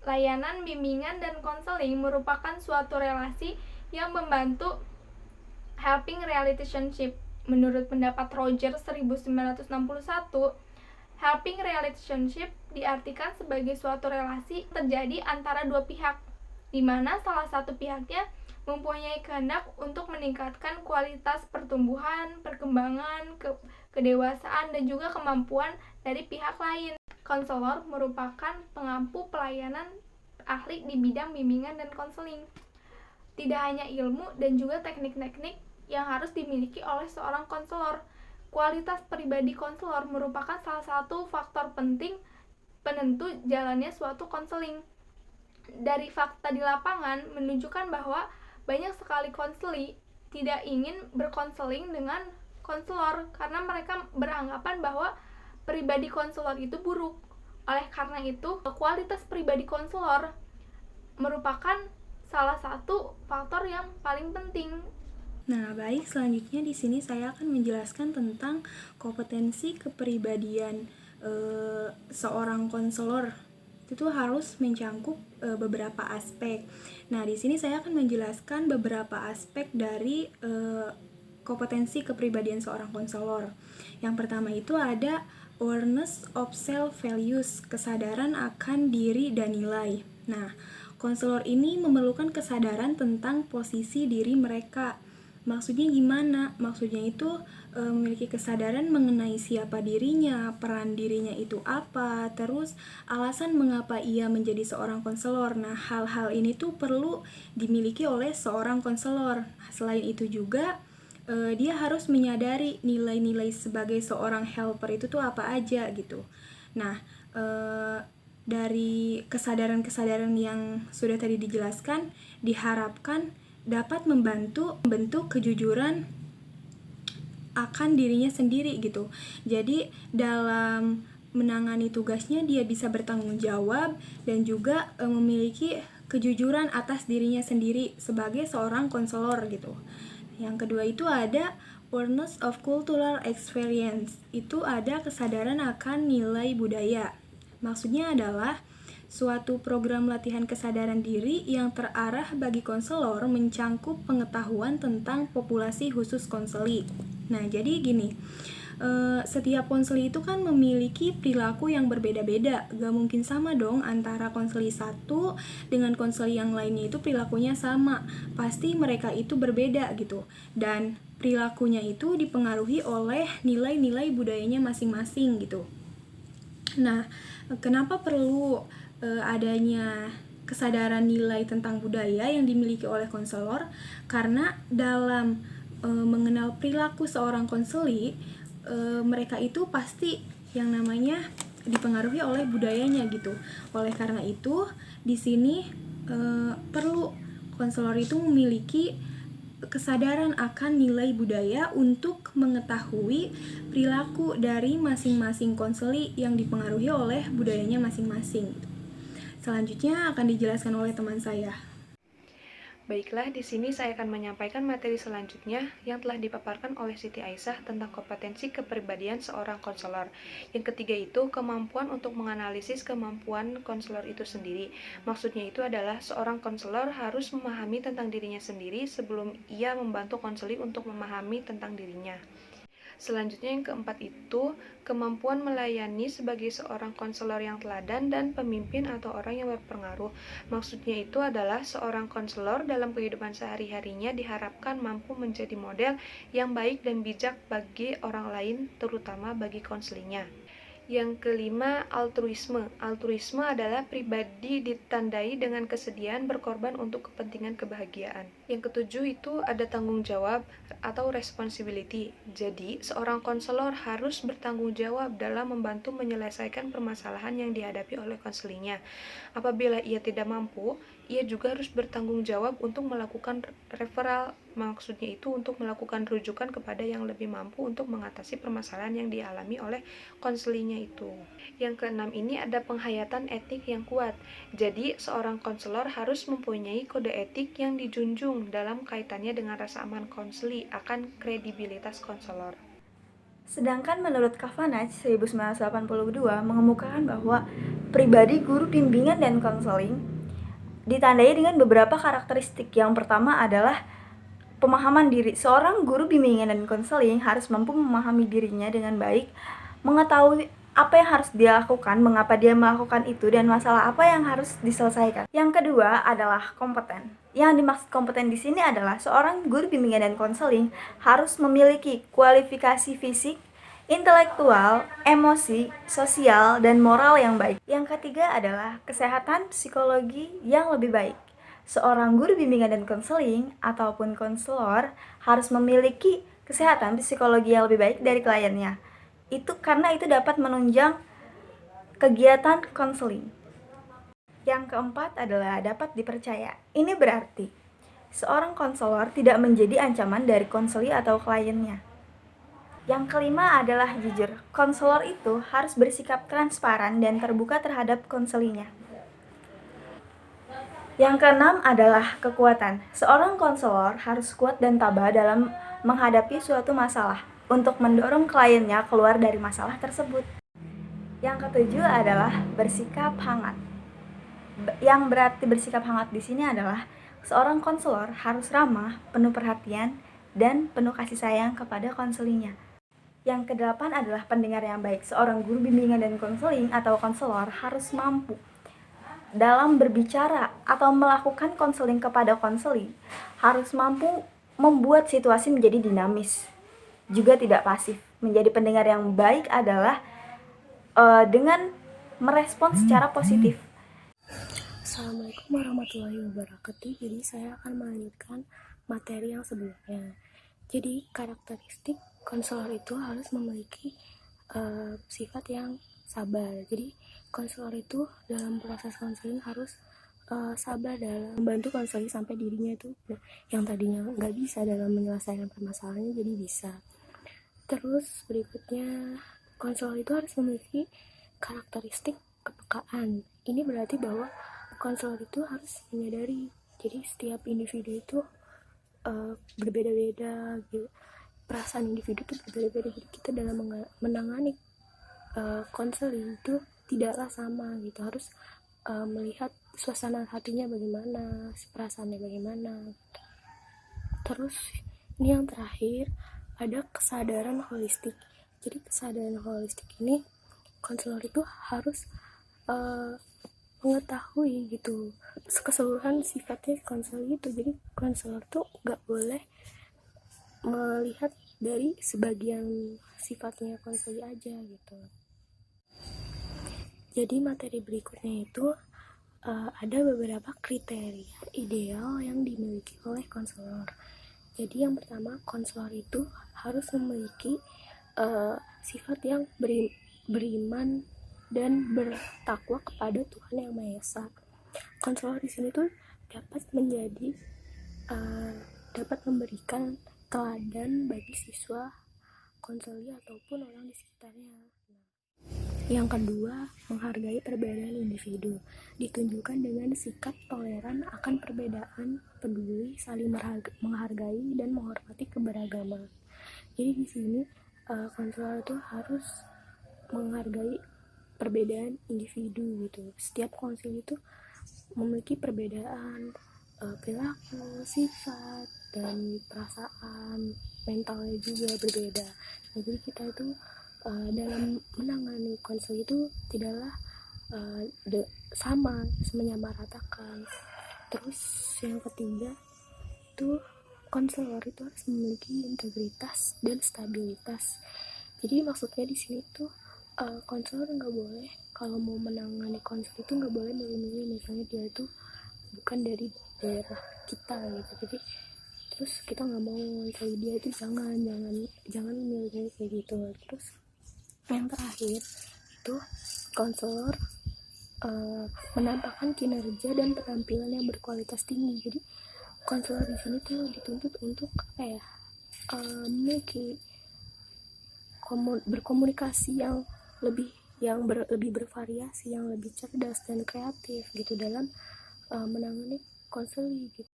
Layanan bimbingan dan konseling merupakan suatu relasi yang membantu helping relationship. Menurut pendapat Roger 1961, helping relationship diartikan sebagai suatu relasi terjadi antara dua pihak, di mana salah satu pihaknya mempunyai kehendak untuk meningkatkan kualitas pertumbuhan, perkembangan, kedewasaan, dan juga kemampuan dari pihak lain. Konselor merupakan pengampu pelayanan ahli di bidang bimbingan dan konseling. Tidak hanya ilmu dan juga teknik-teknik yang harus dimiliki oleh seorang konselor. Kualitas pribadi konselor merupakan salah satu faktor penting penentu jalannya suatu konseling. Dari fakta di lapangan menunjukkan bahwa banyak sekali konseli tidak ingin berkonseling dengan konselor karena mereka beranggapan bahwa pribadi konselor itu buruk. Oleh karena itu, kualitas pribadi konselor merupakan salah satu faktor yang paling penting. Nah, baik, selanjutnya di sini saya akan menjelaskan tentang kompetensi kepribadian seorang konselor. Itu harus mencangkup beberapa aspek. Nah, di sini saya akan menjelaskan beberapa aspek dari kompetensi kepribadian seorang konselor. Yang pertama itu ada awareness of self values, kesadaran akan diri dan nilai. Nah, konselor ini memerlukan kesadaran tentang posisi diri mereka. Maksudnya gimana? Maksudnya itu memiliki kesadaran mengenai siapa dirinya, peran dirinya itu apa, terus alasan mengapa ia menjadi seorang konselor. Nah, hal-hal ini tuh perlu dimiliki oleh seorang konselor. Selain itu juga dia harus menyadari nilai-nilai sebagai seorang helper itu tuh apa aja gitu. Nah, dari kesadaran-kesadaran yang sudah tadi dijelaskan, diharapkan dapat membantu membentuk kejujuran akan dirinya sendiri gitu. Jadi dalam menangani tugasnya dia bisa bertanggung jawab dan juga memiliki kejujuran atas dirinya sendiri sebagai seorang konselor gitu. Yang kedua itu ada awareness of cultural experience. Itu ada kesadaran akan nilai budaya. Maksudnya adalah suatu program latihan kesadaran diri yang terarah bagi konselor mencangkup pengetahuan tentang populasi khusus konseli. Nah, jadi gini, setiap konseli itu kan memiliki perilaku yang berbeda-beda. Gak mungkin sama dong antara konseli satu dengan konseli yang lainnya itu perilakunya sama. Pasti mereka itu berbeda gitu. Dan perilakunya itu dipengaruhi oleh nilai-nilai budayanya masing-masing gitu. Nah, kenapa perlu adanya kesadaran nilai tentang budaya yang dimiliki oleh konselor? Karena dalam mengenal perilaku seorang konseli, mereka itu pasti yang namanya dipengaruhi oleh budayanya gitu. Oleh karena itu, di sini perlu konselor itu memiliki kesadaran akan nilai budaya untuk mengetahui perilaku dari masing-masing konseli yang dipengaruhi oleh budayanya masing-masing. Selanjutnya akan dijelaskan oleh teman saya. Baiklah, di sini saya akan menyampaikan materi selanjutnya yang telah dipaparkan oleh Siti Aisyah tentang kompetensi kepribadian seorang konselor. Yang ketiga itu kemampuan untuk menganalisis kemampuan konselor itu sendiri. Maksudnya itu adalah seorang konselor harus memahami tentang dirinya sendiri sebelum ia membantu konseli untuk memahami tentang dirinya. Selanjutnya yang keempat itu kemampuan melayani sebagai seorang konselor yang teladan dan pemimpin atau orang yang berpengaruh. Maksudnya itu adalah seorang konselor dalam kehidupan sehari-harinya diharapkan mampu menjadi model yang baik dan bijak bagi orang lain, terutama bagi konselinya. Yang kelima, altruisme. Altruisme adalah pribadi ditandai dengan kesediaan berkorban untuk kepentingan kebahagiaan. Yang ketujuh itu ada tanggung jawab atau responsibility. Jadi, seorang konselor harus bertanggung jawab dalam membantu menyelesaikan permasalahan yang dihadapi oleh konselinya. Apabila ia tidak mampu, ia juga harus bertanggung jawab untuk melakukan referral, maksudnya itu untuk melakukan rujukan kepada yang lebih mampu untuk mengatasi permasalahan yang dialami oleh konselinya itu. Yang keenam ini ada penghayatan etik yang kuat. Jadi, seorang konselor harus mempunyai kode etik yang dijunjung dalam kaitannya dengan rasa aman konseli akan kredibilitas konselor. Sedangkan menurut Kavanagh 1982 mengemukakan bahwa pribadi guru bimbingan dan konseling ditandai dengan beberapa karakteristik. Yang pertama adalah pemahaman diri. Seorang guru bimbingan dan konseling harus mampu memahami dirinya dengan baik, mengetahui apa yang harus dia lakukan, mengapa dia melakukan itu, dan masalah apa yang harus diselesaikan. Yang kedua adalah kompeten. Yang dimaksud kompeten di sini adalah seorang guru bimbingan dan konseling harus memiliki kualifikasi fisik, intelektual, emosi, sosial, dan moral yang baik. Yang ketiga adalah kesehatan psikologi yang lebih baik. Seorang guru bimbingan dan konseling ataupun konselor harus memiliki kesehatan psikologi yang lebih baik dari kliennya. Itu karena itu dapat menunjang kegiatan konseling. Yang keempat adalah dapat dipercaya. Ini berarti seorang konselor tidak menjadi ancaman dari konseli atau kliennya. Yang kelima adalah jujur. Konselor itu harus bersikap transparan dan terbuka terhadap konselinya. Yang keenam adalah kekuatan. Seorang konselor harus kuat dan tabah dalam menghadapi suatu masalah untuk mendorong kliennya keluar dari masalah tersebut. Yang ketujuh adalah bersikap hangat. Yang berarti bersikap hangat di sini adalah seorang konselor harus ramah, penuh perhatian, dan penuh kasih sayang kepada konselinya. Yang kedelapan adalah pendengar yang baik. Seorang guru bimbingan dan konseling atau konselor harus mampu dalam berbicara atau melakukan konseling kepada konseli, harus mampu membuat situasi menjadi dinamis, juga tidak pasif. Menjadi pendengar yang baik adalah dengan merespon secara positif. Assalamualaikum warahmatullahi wabarakatuh. Jadi saya akan melanjutkan materi yang sebelumnya. Jadi karakteristik konselor itu harus memiliki sifat yang sabar. Jadi konselor itu dalam proses konseling harus sabar dalam membantu konseling sampai dirinya itu yang tadinya nggak bisa dalam menyelesaikan permasalahannya jadi bisa. Terus berikutnya, konselor itu harus memiliki karakteristik kepekaan. Ini berarti bahwa konselor itu harus menyadari jadi setiap individu itu berbeda-beda gitu. Perasaan individu itu berbeda-beda, jadi kita dalam menangani konseling itu tidaklah sama gitu, harus melihat suasana hatinya bagaimana, perasaannya bagaimana gitu. Terus ini yang terakhir ada kesadaran holistik. Jadi kesadaran holistik ini konselor itu harus mengetahui gitu keseluruhan sifatnya konselor itu. Jadi konselor tuh nggak boleh melihat dari sebagian sifatnya konselor aja gitu. Jadi materi berikutnya itu ada beberapa kriteria ideal yang dimiliki oleh konselor. Jadi yang pertama, konselor itu harus memiliki sifat yang beriman dan bertakwa kepada Tuhan Yang Maha Esa. Konselor di sini tuh dapat menjadi dapat memberikan teladan bagi siswa konseli ataupun orang di sekitarnya. Yang kedua, menghargai perbedaan individu. Ditunjukkan dengan sikap toleran akan perbedaan, peduli, saling menghargai dan menghormati keberagaman. Jadi di sini konselor itu harus menghargai perbedaan individu gitu. Setiap konselor itu memiliki perbedaan perilaku, sifat, dan perasaan, mentalnya juga berbeda. Jadi kita itu dalam menangani konseling itu tidaklah sama, menyamaratakan. Terus yang ketiga itu konselor itu harus memiliki integritas dan stabilitas. Jadi maksudnya di sini tuh konselor nggak boleh kalau mau menangani konseling itu nggak boleh milih-milih, misalnya dia itu bukan dari daerah kita gitu. Jadi terus kita nggak mau cari dia itu jangan milih kayak gitu. Terus yang terakhir itu konselor menampakkan kinerja dan penampilan yang berkualitas tinggi. Jadi konselor di sini tuh dituntut untuk memiliki berkomunikasi yang lebih bervariasi, yang lebih cerdas dan kreatif gitu dalam menangani konseling gitu.